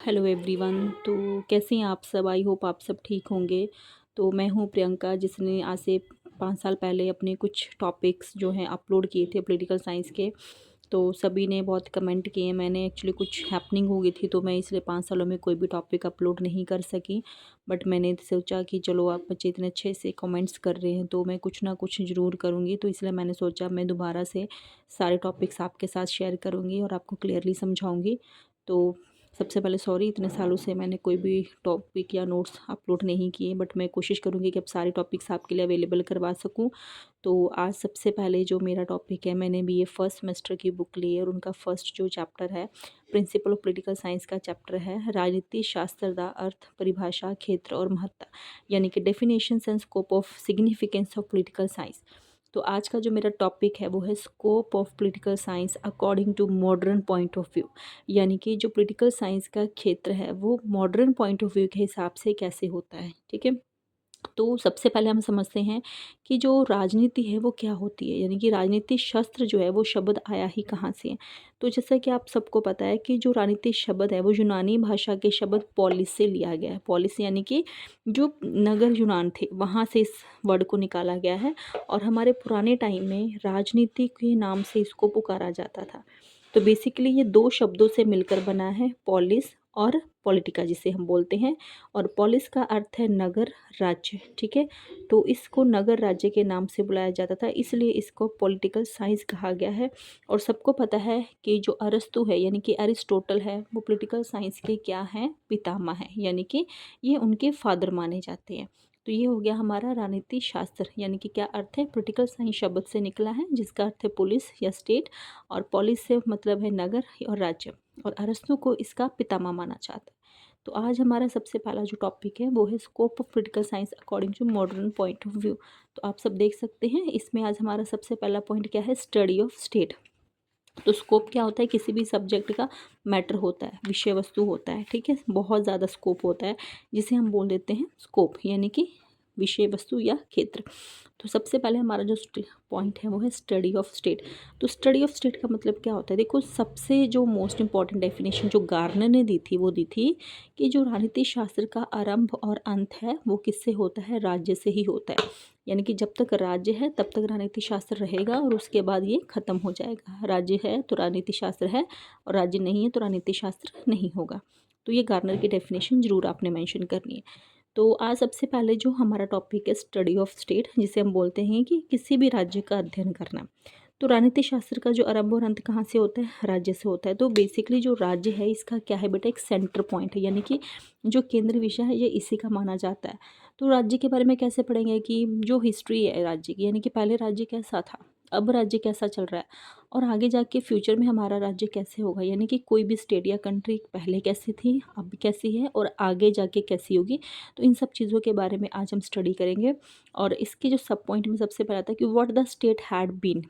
Hello everyone. तो कैसे हैं आप सब? आई होप आप सब ठीक होंगे। तो मैं हूं प्रियंका, जिसने आज से 5 साल पहले अपने कुछ टॉपिक्स जो हैं अपलोड किए थे पॉलिटिकल साइंस के। तो सभी ने बहुत कमेंट किए। मैंने एक्चुअली कुछ हैपनिंग हो गई थी, तो मैं इसलिए 5 सालों में कोई भी टॉपिक अपलोड नहीं कर सकी। बट मैंने सोचा कि चलो, आप बच्चे इतने अच्छे से कमेंट्स कर रहे हैं तो मैं कुछ ना कुछ ज़रूर करूँगी। तो इसलिए मैंने सोचा मैं दोबारा से सारे टॉपिक्स आपके साथ शेयर करूँगी और आपको क्लियरली समझाऊँगी। तो सबसे पहले सॉरी, इतने सालों से मैंने कोई भी टॉपिक या नोट्स अपलोड नहीं किए, बट मैं कोशिश करूँगी कि अब सारे टॉपिक्स आपके लिए अवेलेबल करवा सकूँ। तो आज सबसे पहले जो मेरा टॉपिक है, मैंने बीए फर्स्ट सेमेस्टर की बुक ली है और उनका फर्स्ट जो चैप्टर है प्रिंसिपल ऑफ पॉलिटिकल साइंस का चैप्टर है राजनीति शास्त्र दा अर्थ परिभाषा क्षेत्र और महत्ता, यानी कि definitions and scope of significance of political science. तो आज का जो मेरा टॉपिक है वो है scope of political science according to modern point of view, यानी कि जो पॉलिटिकल साइंस का क्षेत्र है वो मॉडर्न पॉइंट ऑफ व्यू के हिसाब से कैसे होता है। ठीक है। तो सबसे पहले हम समझते हैं कि जो राजनीति है वो क्या होती है, यानी कि राजनीति शस्त्र जो है वो शब्द आया ही कहाँ से है। तो जैसा कि आप सबको पता है कि जो राजनीति शब्द है वो यूनानी भाषा के शब्द पॉलिस से लिया गया है। पॉलिस यानी कि जो नगर यूनान थे वहाँ से इस वर्ड को निकाला गया है, और हमारे पुराने टाइम में राजनीति के नाम से इसको पुकारा जाता था। तो बेसिकली ये दो शब्दों से मिलकर बना है, पॉलिस और पॉलिटिका जिसे हम बोलते हैं। और पॉलिस का अर्थ है नगर, राज्य। ठीक है। तो इसको नगर राज्य के नाम से बुलाया जाता था, इसलिए इसको पॉलिटिकल साइंस कहा गया है। और सबको पता है कि जो अरस्तु है यानी कि अरिस्टोटल है वो पॉलिटिकल साइंस के क्या हैं, पितामह है, यानी कि ये उनके फादर माने जाते हैं। तो ये हो गया हमारा राजनीति शास्त्र, यानी कि क्या अर्थ है, पॉलिटिकल साइंस शब्द से निकला है जिसका अर्थ है पुलिस या स्टेट, और पॉलिस से मतलब है नगर और राज्य, और अरस्तु को इसका पितामह माना जाता है। तो आज हमारा सबसे पहला जो टॉपिक है वो है scope of political science according to modern point of view. तो आप सब देख सकते हैं इसमें आज हमारा सबसे पहला पॉइंट क्या है, स्टडी ऑफ स्टेट। तो स्कोप क्या होता है, किसी भी सब्जेक्ट का मैटर होता है, विषय वस्तु होता है। ठीक है। बहुत ज़्यादा स्कोप होता है जिसे हम बोल देते हैं स्कोप, यानी कि विषय वस्तु या क्षेत्र। तो सबसे पहले हमारा जो पॉइंट है वो है स्टडी ऑफ स्टेट। तो स्टडी ऑफ स्टेट का मतलब क्या होता है, देखो सबसे जो मोस्ट इंपॉर्टेंट डेफिनेशन जो गार्नर ने दी थी वो दी थी कि जो राजनीतिक शास्त्र का आरंभ और अंत है वो किससे होता है, राज्य से ही होता है। यानी कि जब तक राज्य है तब तक राजनीतिक शास्त्र रहेगा और उसके बाद ये खत्म हो जाएगा। राज्य है तो राजनीतिक शास्त्र है, और राज्य नहीं है तो राजनीतिक शास्त्र नहीं होगा। तो ये गार्नर की डेफिनेशन जरूर आपने मेंशन करनी है। तो आज सबसे पहले जो हमारा टॉपिक है स्टडी ऑफ स्टेट, जिसे हम बोलते हैं कि किसी भी राज्य का अध्ययन करना। तो राजनीतिक शास्त्र का जो आरंभ और अंत कहाँ से होता है, राज्य से होता है। तो बेसिकली जो राज्य है इसका क्या है बेटा, एक सेंटर पॉइंट है, यानी कि जो केंद्र विषय है ये इसी का माना जाता है। तो राज्य के बारे में कैसे पढ़ेंगे कि जो हिस्ट्री है राज्य की, यानी कि पहले राज्य कैसा था, अब राज्य कैसा चल रहा है, और आगे जाके फ्यूचर में हमारा राज्य कैसे होगा, यानी कि कोई भी स्टेट या कंट्री पहले कैसी थी, अब कैसी है, और आगे जाके कैसी होगी। तो इन सब चीज़ों के बारे में आज हम स्टडी करेंगे। और इसके जो सब पॉइंट में सबसे पहला था कि what the state had been,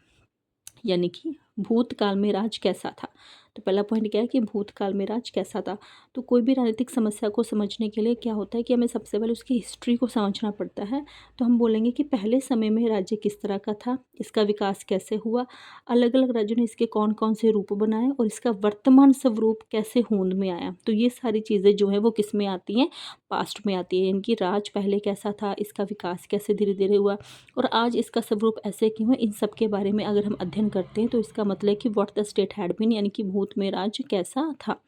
यानी कि भूतकाल में राज कैसा था। तो पहला पॉइंट क्या है कि भूतकाल में राज कैसा था। तो कोई भी राजनीतिक समस्या को समझने के लिए क्या होता है कि हमें सबसे पहले उसकी हिस्ट्री को समझना पड़ता है। तो हम बोलेंगे कि पहले समय में राज्य किस तरह का था, इसका विकास कैसे हुआ, अलग अलग राज्यों ने इसके कौन कौन से रूप बनाए, और इसका वर्तमान स्वरूप कैसे होंद में आया। तो ये सारी चीज़ें जो है वो किस में आती हैं, पास्ट में आती है। इनकी राज पहले कैसा था, इसका विकास कैसे धीरे धीरे हुआ, और आज इसका स्वरूप ऐसे क्यों है, इन सब के बारे में अगर हम अध्ययन करते हैं तो इसका मतलब है कि what the state had been, यानी कि भूत में राज्य कैसा था।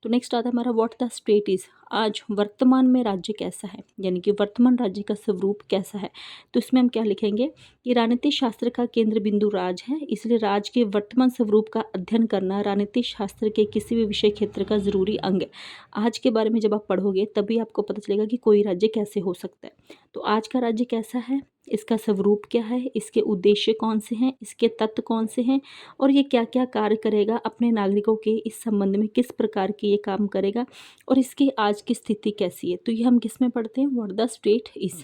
तो नेक्स्ट आता है हमारा व्हाट द स्टेट इज़, आज वर्तमान में राज्य कैसा है, यानी कि वर्तमान राज्य का स्वरूप कैसा है। तो इसमें हम क्या लिखेंगे कि राजनीतिक शास्त्र का केंद्र बिंदु राज है, इसलिए राज के वर्तमान स्वरूप का अध्ययन करना राजनीतिक शास्त्र के किसी भी विषय क्षेत्र का जरूरी अंग है। आज के बारे में जब आप पढ़ोगे तभी आपको पता चलेगा कि कोई राज्य कैसे हो सकता है। तो आज का राज्य कैसा है, इसका स्वरूप क्या है, इसके उद्देश्य कौन से हैं, इसके तत्व कौन से हैं, और ये क्या क्या कार्य करेगा अपने नागरिकों के इस संबंध में, किस प्रकार के ये काम करेगा, और इसकी आज की स्थिति कैसी है। तो ये हम किस में पढ़ते हैं, व्हाट द स्टेट इज़।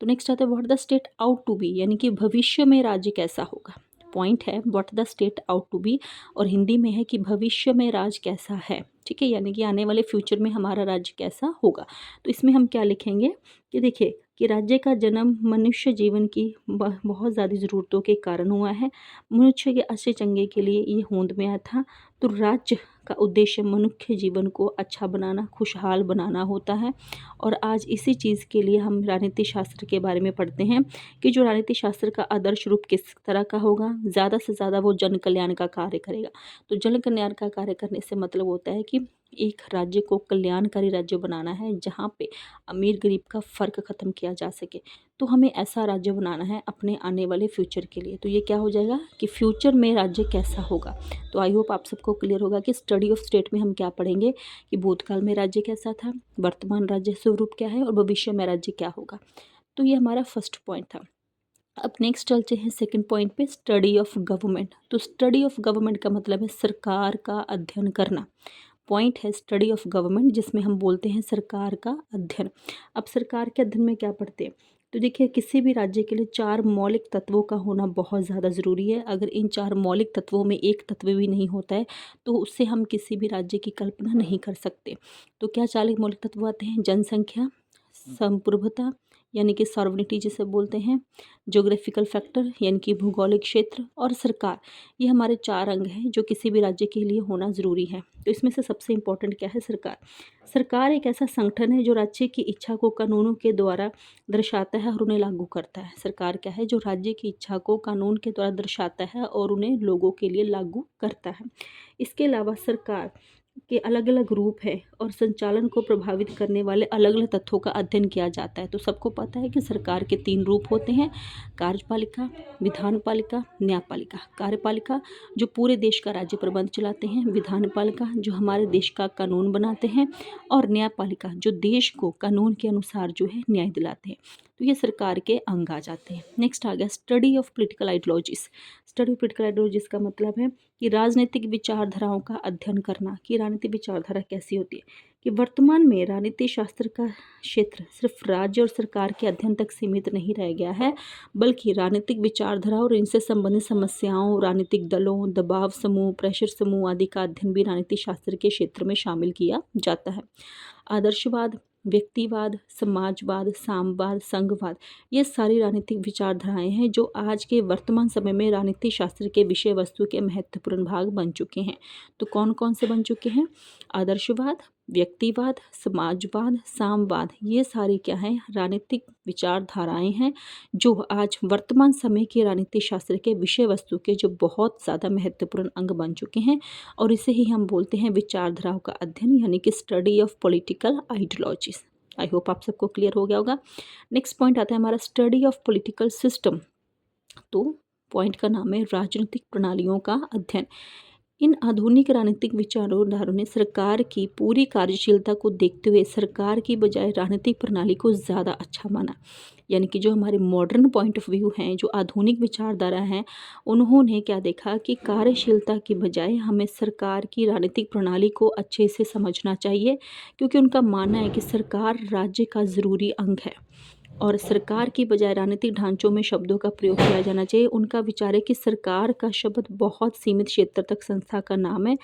तो नेक्स्ट आता है what the state ought to be, यानी कि भविष्य में राज्य कैसा होगा। पॉइंट है what the state ought to be, और हिंदी में है कि भविष्य में राज कैसा है। ठीक है, यानी कि आने वाले फ्यूचर में हमारा राज्य कैसा होगा। तो इसमें हम क्या लिखेंगे कि देखिए कि राज्य का जन्म मनुष्य जीवन की बहुत ज़्यादा ज़रूरतों के कारण हुआ है। मनुष्य के अच्छे चंगे के लिए ये होंद में आया था। तो राज्य का उद्देश्य मनुष्य जीवन को अच्छा बनाना, खुशहाल बनाना होता है। और आज इसी चीज़ के लिए हम राजनीति शास्त्र के बारे में पढ़ते हैं कि जो राजनीति शास्त्र का आदर्श रूप किस तरह का होगा, ज़्यादा से ज़्यादा वो जन कल्याण का कार्य करेगा। तो जन कल्याण का कार्य करने से मतलब होता है कि एक राज्य को कल्याणकारी राज्य बनाना है, जहाँ पे अमीर गरीब का फ़र्क ख़त्म किया जा सके। तो हमें ऐसा राज्य बनाना है अपने आने वाले फ्यूचर के लिए। तो ये क्या हो जाएगा कि फ्यूचर में राज्य कैसा होगा। तो आई होप आप सबको क्लियर होगा कि स्टडी ऑफ स्टेट में हम क्या पढ़ेंगे कि भूतकाल में राज्य कैसा था, वर्तमान राज्य स्वरूप क्या है और भविष्य में राज्य क्या होगा। तो ये हमारा फर्स्ट पॉइंट था। अब नेक्स्ट चलते हैं सेकंड पॉइंट पे, स्टडी ऑफ गवर्नमेंट। तो स्टडी ऑफ गवर्नमेंट का मतलब है सरकार का अध्ययन करना। पॉइंट है स्टडी ऑफ गवर्नमेंट, जिसमें हम बोलते हैं सरकार का अध्ययन। अब सरकार के अध्ययन में क्या पढ़ते हैं, तो देखिए किसी भी राज्य के लिए 4 मौलिक तत्वों का होना बहुत ज़्यादा ज़रूरी है। अगर इन 4 मौलिक तत्वों में एक तत्व भी नहीं होता है तो उससे हम किसी भी राज्य की कल्पना नहीं कर सकते। तो क्या 4 मौलिक तत्व आते हैं, जनसंख्या, संप्रभुता यानी कि सॉवरेनिटी जिसे बोलते हैं, ज्योग्राफिकल फैक्टर यानी कि भूगोलिक क्षेत्र, और सरकार। ये हमारे 4 अंग हैं जो किसी भी राज्य के लिए होना ज़रूरी है। तो इसमें से सबसे इम्पोर्टेंट क्या है, सरकार। सरकार एक ऐसा संगठन है जो राज्य की इच्छा को कानूनों के द्वारा दर्शाता है और उन्हें लागू करता है। सरकार क्या है, जो राज्य की इच्छा को कानून के द्वारा दर्शाता है और उन्हें लोगों के लिए लागू करता है। इसके अलावा सरकार के अलग अलग रूप है और संचालन को प्रभावित करने वाले अलग अलग तत्वों का अध्ययन किया जाता है। तो सबको पता है कि सरकार के 3 रूप होते हैं, कार्यपालिका, विधानपालिका, न्यायपालिका। कार्यपालिका जो पूरे देश का राज्य प्रबंध चलाते हैं, विधानपालिका जो हमारे देश का कानून बनाते हैं, और न्यायपालिका जो देश को कानून के अनुसार जो है न्याय दिलाते हैं। तो ये सरकार के अंग आ जाते हैं। नेक्स्ट आ गया study of political ideologies. Study of political ideologies का मतलब है कि राजनीतिक विचारधाराओं का अध्ययन करना, कि राजनीतिक विचारधारा कैसी होती है। कि वर्तमान में राजनीति शास्त्र का क्षेत्र सिर्फ राज्य और सरकार के अध्ययन तक सीमित नहीं रह गया है, बल्कि राजनीतिक विचारधारा और इनसे संबंधित समस्याओं, राजनीतिक दलों, दबाव समूह, प्रेशर समूह आदि का अध्ययन भी राजनीति शास्त्र के क्षेत्र में शामिल किया जाता है। आदर्शवाद, व्यक्तिवाद, समाजवाद, साम्यवाद, संघवाद, ये सारी राजनीतिक विचारधाराएं हैं जो आज के वर्तमान समय में राजनीति शास्त्र के विषय वस्तु के महत्वपूर्ण भाग बन चुके हैं। तो कौन कौन से बन चुके हैं, आदर्शवाद, व्यक्तिवाद, समाजवाद, साम्यवाद, ये सारी क्या हैं, राजनीतिक विचारधाराएं हैं जो आज वर्तमान समय के राजनीति शास्त्र के विषय वस्तु के जो बहुत ज़्यादा महत्वपूर्ण अंग बन चुके हैं। और इसे ही हम बोलते हैं विचारधाराओं का अध्ययन, यानी कि study of political ideologies. I hope आप सबको क्लियर हो गया होगा। नेक्स्ट पॉइंट आता है हमारा स्टडी ऑफ पॉलिटिकल सिस्टम। तो पॉइंट का नाम है राजनीतिक प्रणालियों का अध्ययन। इन आधुनिक राजनीतिक विचारधाराओं ने सरकार की पूरी कार्यशीलता को देखते हुए सरकार की बजाय राजनीतिक प्रणाली को ज़्यादा अच्छा माना। यानी कि जो हमारे मॉडर्न पॉइंट ऑफ व्यू हैं, जो आधुनिक विचारधारा हैं, उन्होंने क्या देखा कि कार्यशीलता की बजाय हमें सरकार की राजनीतिक प्रणाली को अच्छे से समझना चाहिए, क्योंकि उनका मानना है कि सरकार राज्य का ज़रूरी अंग है और सरकार की बजाय राजनीतिक ढांचों में शब्दों का प्रयोग किया जाना चाहिए। उनका विचार है कि सरकार का शब्द बहुत सीमित क्षेत्र तक संस्था का नाम है,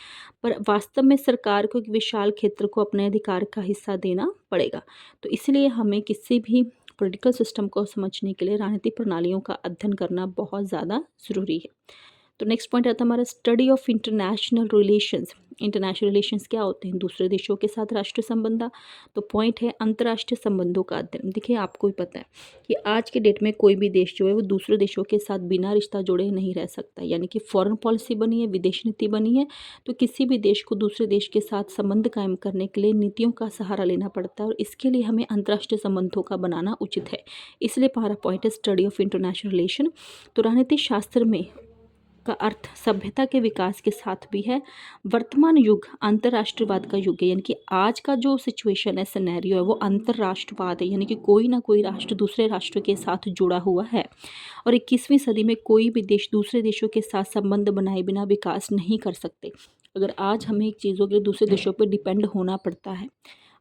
पर वास्तव में सरकार को एक विशाल क्षेत्र को अपने अधिकार का हिस्सा देना पड़ेगा। तो इसलिए हमें किसी भी पॉलिटिकल सिस्टम को समझने के लिए राजनीतिक प्रणालियों का अध्ययन करना बहुत ज़्यादा ज़रूरी है। तो नेक्स्ट पॉइंट आता है हमारा study of international relations. International relations क्या होते हैं, दूसरे देशों के साथ राष्ट्रीय संबंध। तो पॉइंट है अंतर्राष्ट्रीय संबंधों का अध्ययन। देखिए आपको भी पता है कि आज के डेट में कोई भी देश जो है वो दूसरे देशों के साथ बिना रिश्ता जोड़े नहीं रह सकता, यानी कि फॉरेन पॉलिसी बनी है, विदेश नीति बनी है, तो किसी भी देश को दूसरे देश के साथ संबंध कायम करने के लिए नीतियों का सहारा लेना पड़ता है और इसके लिए हमें अंतर्राष्ट्रीय संबंधों का बनाना उचित है। इसलिए हमारा पॉइंट है स्टडी ऑफ इंटरनेशनल रिलेशन। तो राजनीतिक शास्त्र में का अर्थ सभ्यता के विकास के साथ भी है। वर्तमान युग अंतर्राष्ट्रीयवाद का युग है, यानी कि आज का जो सिचुएशन है, सिनेरियो है, वो अंतर्राष्ट्रवाद है, यानी कि कोई ना कोई राष्ट्र दूसरे राष्ट्र के साथ जुड़ा हुआ है। और 21वीं सदी में कोई भी देश दूसरे देशों के साथ संबंध बनाए बिना विकास नहीं कर सकते। अगर आज हमें एक चीज़ों के लिए दूसरे देशों पर डिपेंड होना पड़ता है।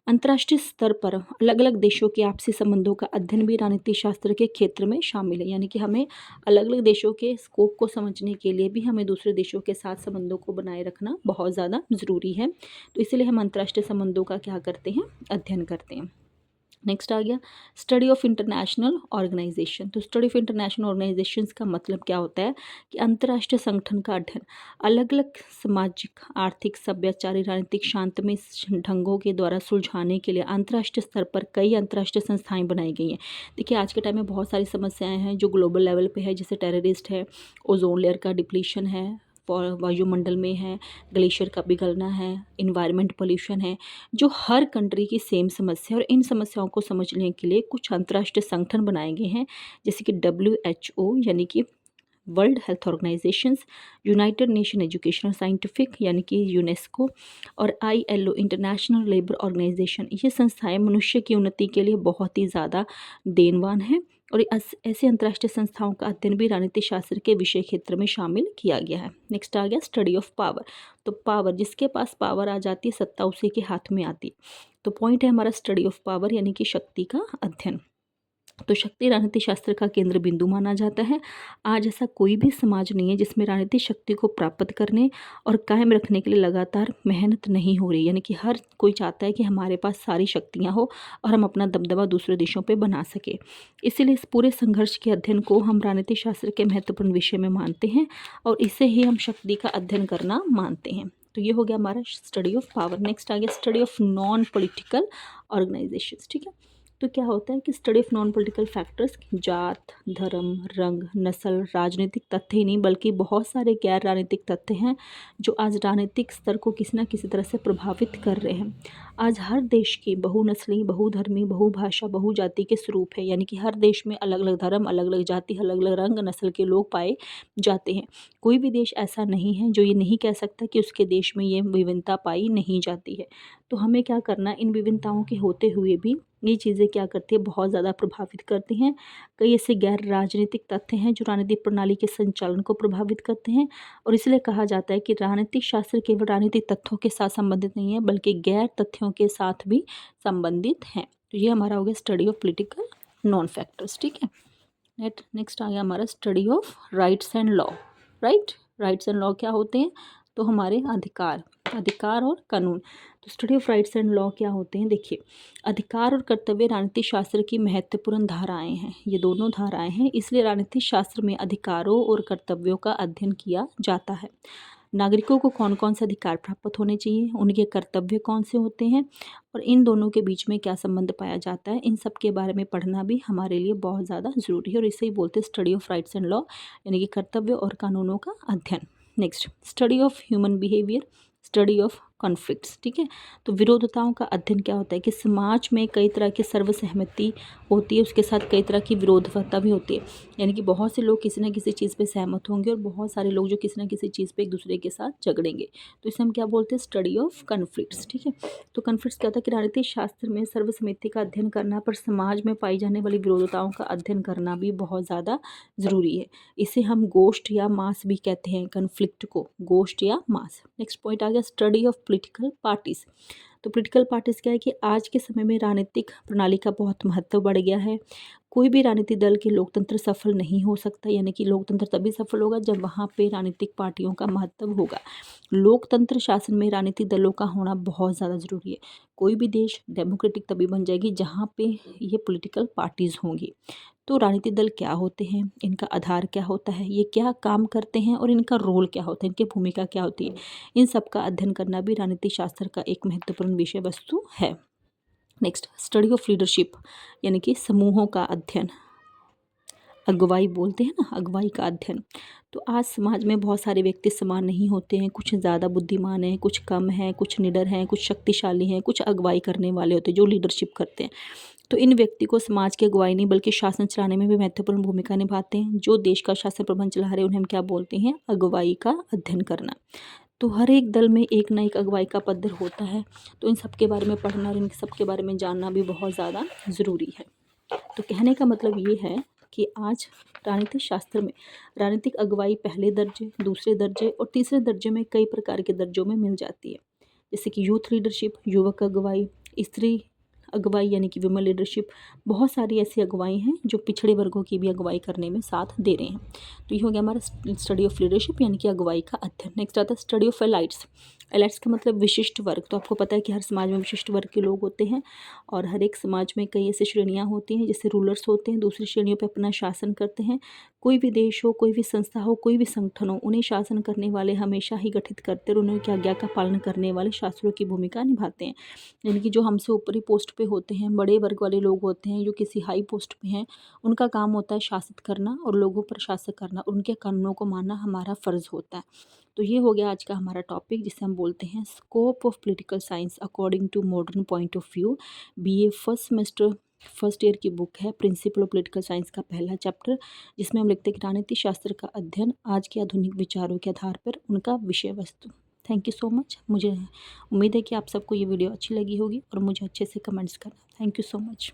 अंतर्राष्ट्रीय स्तर पर अलग अलग देशों के आपसी संबंधों का अध्ययन भी राजनीति शास्त्र के क्षेत्र में शामिल है, यानी कि हमें अलग अलग देशों के स्कोप को समझने के लिए भी हमें दूसरे देशों के साथ संबंधों को बनाए रखना बहुत ज़्यादा ज़रूरी है। तो इसलिए हम अंतर्राष्ट्रीय संबंधों का क्या करते हैं, अध्ययन करते हैं। नेक्स्ट आ गया स्टडी ऑफ इंटरनेशनल ऑर्गेनाइजेशन। तो स्टडी ऑफ इंटरनेशनल ऑर्गेनाइजेशंस का मतलब क्या होता है कि अंतर्राष्ट्रीय संगठन का अध्ययन अलग अलग सामाजिक, आर्थिक, सभ्याचारी, राजनीतिक, शांतमय ढंगों के द्वारा सुलझाने के लिए अंतर्राष्ट्रीय स्तर पर कई अंतर्राष्ट्रीय संस्थाएं बनाई गई हैं। देखिए आज के टाइम में बहुत सारी समस्याएं हैं जो ग्लोबल लेवल पे है, जैसे टेररिस्ट है, ओजोन लेयर का डिप्लीशन है, वायुमंडल में है, ग्लेशियर का पिघलना है, इन्वायरमेंट पोल्यूशन है, जो हर कंट्री की सेम समस्या है। और इन समस्याओं को समझने के लिए कुछ अंतर्राष्ट्रीय संगठन बनाए गए हैं, जैसे कि WHO यानी कि world health organisations, United nation educational scientific यानी कि यूनेस्को, और ILO इंटरनेशनल लेबर ऑर्गेनाइजेशन। ये संस्थाएं मनुष्य की उन्नति के लिए बहुत ही ज़्यादा देनवान हैं, और ऐसे अंतर्राष्ट्रीय संस्थाओं का अध्ययन भी राजनीति शास्त्र के विषय क्षेत्र में शामिल किया गया है। नेक्स्ट आ गया स्टडी ऑफ पावर। तो पावर, जिसके पास पावर आ जाती है सत्ता उसी के हाथ में आती है। तो पॉइंट है हमारा स्टडी ऑफ पावर यानी कि शक्ति का अध्ययन। तो शक्ति राजनीति शास्त्र का केंद्र बिंदु माना जाता है। आज ऐसा कोई भी समाज नहीं है जिसमें राजनीतिक शक्ति को प्राप्त करने और कायम रखने के लिए लगातार मेहनत नहीं हो रही, यानी कि हर कोई चाहता है कि हमारे पास सारी शक्तियां हो और हम अपना दबदबा दूसरे देशों पे बना सके। इसीलिए इस पूरे संघर्ष के अध्ययन को हम राजनीतिक शास्त्र के महत्वपूर्ण विषय में मानते हैं और इसे ही हम शक्ति का अध्ययन करना मानते हैं। तो ये हो गया हमारा स्टडी ऑफ पावर। नेक्स्ट आ गया study of non political organisations. ठीक है, तो क्या होता है कि study of non political factors, जात, धर्म, रंग, नस्ल, राजनीतिक तथ्य ही नहीं बल्कि बहुत सारे गैर राजनीतिक तथ्य हैं जो आज राजनीतिक स्तर को किसी न किसी तरह से प्रभावित कर रहे हैं। आज हर देश की बहुनस्ली, बहुधर्मी, बहुभाषा, बहुजाति के स्वरूप है, यानी कि हर देश में अलग अलग धर्म, अलग अलग जाति, अलग अलग रंग नस्ल के लोग पाए जाते हैं। कोई भी देश ऐसा नहीं है जो ये नहीं कह सकता कि उसके देश में ये विभिन्नता पाई नहीं जाती है। तो हमें क्या करना, इन विभिन्नताओं के होते हुए भी ये चीज़ें क्या करती है, बहुत ज़्यादा प्रभावित करती हैं। कई ऐसे गैर राजनीतिक तथ्य हैं जो राजनीतिक प्रणाली के संचालन को प्रभावित करते हैं, और इसलिए कहा जाता है कि राजनीतिक शास्त्र केवल राजनीतिक तथ्यों के साथ संबंधित नहीं है बल्कि गैर तथ्यों के साथ भी संबंधित हैं। तो ये हमारा हो गया study of political non factors. ठीक है, नेक्स्ट आ गया हमारा study of rights and law. Rights and law क्या होते हैं, तो हमारे अधिकार और कानून। तो study of rights and law क्या होते हैं, देखिए अधिकार और कर्तव्य राजनीतिक शास्त्र की महत्वपूर्ण धाराएं हैं। ये दोनों धाराएं हैं, इसलिए राजनीतिक शास्त्र में अधिकारों और कर्तव्यों का अध्ययन किया जाता है। नागरिकों को कौन कौन से अधिकार प्राप्त होने चाहिए, उनके कर्तव्य कौन से होते हैं, और इन दोनों के बीच में क्या संबंध पाया जाता है, इन सब के बारे में पढ़ना भी हमारे लिए बहुत ज़्यादा ज़रूरी है, और इसे ही बोलते हैं study of rights and law, यानी कि कर्तव्य और कानूनों का अध्ययन। Next study of human behaviour, study of conflicts. ठीक है, तो विरोधताओं का अध्ययन क्या होता है कि समाज में कई तरह की सर्वसहमति होती है, उसके साथ कई तरह की विरोधता भी होती है, यानी कि बहुत से लोग किसी न किसी चीज़ पे सहमत होंगे और बहुत सारे लोग जो किसी न किसी चीज़ पे एक दूसरे के साथ झगड़ेंगे। तो इसे हम क्या बोलते हैं, स्टडी ऑफ कॉन्फ्लिक्ट्स। ठीक है, तो कॉन्फ्लिक्ट्स क्या होता है कि राजनीतिक शास्त्र में सर्वसम्मति का अध्ययन करना पर समाज में पाई जाने वाली विरोधताओं का अध्ययन करना भी बहुत ज़्यादा ज़रूरी है। इसे हम गोष्ठ या मास भी कहते हैं, कन्फ्लिक्ट को गोष्ठ या मास। नेक्स्ट पॉइंट आ गया स्टडी ऑफ पॉलिटिकल पार्टीज। तो पॉलिटिकल पार्टीज क्या है कि आज के समय में राजनीतिक प्रणाली का बहुत महत्व बढ़ गया है। कोई भी राजनीतिक दल के लोकतंत्र सफल नहीं हो सकता, यानी कि लोकतंत्र तभी सफल होगा जब वहाँ पे राजनीतिक पार्टियों का महत्व होगा। लोकतंत्र शासन में राजनीतिक दलों का होना बहुत ज़्यादा ज़रूरी है। कोई भी देश डेमोक्रेटिक तभी बन जाएगी जहाँ पे ये पॉलिटिकल पार्टीज़ होंगी। तो राजनीतिक दल क्या होते हैं, इनका आधार क्या होता है, ये क्या काम करते हैं और इनका रोल क्या होता है, इनकी भूमिका क्या होती है, इन सब का अध्ययन करना भी राजनीतिक शास्त्र का एक महत्वपूर्ण विषय वस्तु है। नेक्स्ट स्टडी ऑफ लीडरशिप, यानी कि समूहों का अध्ययन, अगुवाई बोलते हैं ना, अगुवाई का अध्ययन। तो आज समाज में बहुत सारे व्यक्ति समान नहीं होते हैं, कुछ ज़्यादा बुद्धिमान हैं, कुछ कम हैं, कुछ निडर हैं, कुछ शक्तिशाली हैं, कुछ अगुवाई करने वाले होते हैं जो लीडरशिप करते हैं। तो इन व्यक्ति को समाज की अगुवाई नहीं बल्कि शासन चलाने में भी महत्वपूर्ण भूमिका निभाते हैं। जो देश का शासन प्रबंध चला रहे हैं उन्हें हम क्या बोलते हैं, अगुवाई का अध्ययन करना। तो हर एक दल में एक ना एक अगुवाई का पद होता है, तो इन सब के बारे में पढ़ना और इन सब के बारे में जानना भी बहुत ज़्यादा ज़रूरी है। तो कहने का मतलब ये है कि आज राजनीतिक शास्त्र में राजनीतिक अगुवाई पहले दर्जे, दूसरे दर्जे और तीसरे दर्जे में कई प्रकार के दर्जों में मिल जाती है, जैसे कि यूथ लीडरशिप, युवक अगुवाई, स्त्री अगुवाई यानी कि विमेन लीडरशिप, बहुत सारी ऐसी अगुवाई हैं जो पिछड़े वर्गों की भी अगुवाई करने में साथ दे रहे हैं। तो ये हो गया हमारा स्टडी ऑफ लीडरशिप यानी कि अगुवाई का अध्ययन। नेक्स्ट आता है स्टडी ऑफ एलाइट्स। एलाइट्स का मतलब विशिष्ट वर्ग। तो आपको पता है कि हर समाज में विशिष्ट वर्ग के लोग होते हैं और हर एक समाज में कई ऐसी श्रेणियाँ होती हैं, जैसे रूलर्स होते हैं, दूसरी श्रेणियों पर अपना शासन करते हैं। कोई भी देश हो, कोई भी संस्था हो, कोई भी संगठन हो, उन्हें शासन करने वाले हमेशा ही गठित करते और उन्हें की आज्ञा का पालन करने वाले शासकों की भूमिका निभाते हैं। यानी कि जो हमसे ऊपरी पोस्ट पे होते हैं, बड़े वर्ग वाले लोग होते हैं, जो किसी हाई पोस्ट पे हैं, उनका काम होता है शासित करना और लोगों पर शासन करना, उनके कानूनों को मानना हमारा फ़र्ज़ होता है। तो ये हो गया आज का हमारा टॉपिक, जिसे हम बोलते हैं scope of political science according to modern point of view. BA first semester first year की बुक है प्रिंसिपल ऑफ पॉलिटिकल साइंस का पहला चैप्टर, जिसमें हम लिखते हैं कि राजनीति शास्त्र का अध्ययन आज के आधुनिक विचारों के आधार पर उनका विषय वस्तु। Thank you so much. मुझे उम्मीद है कि आप सबको ये वीडियो अच्छी लगी होगी और मुझे अच्छे से कमेंट्स करना। Thank you so much.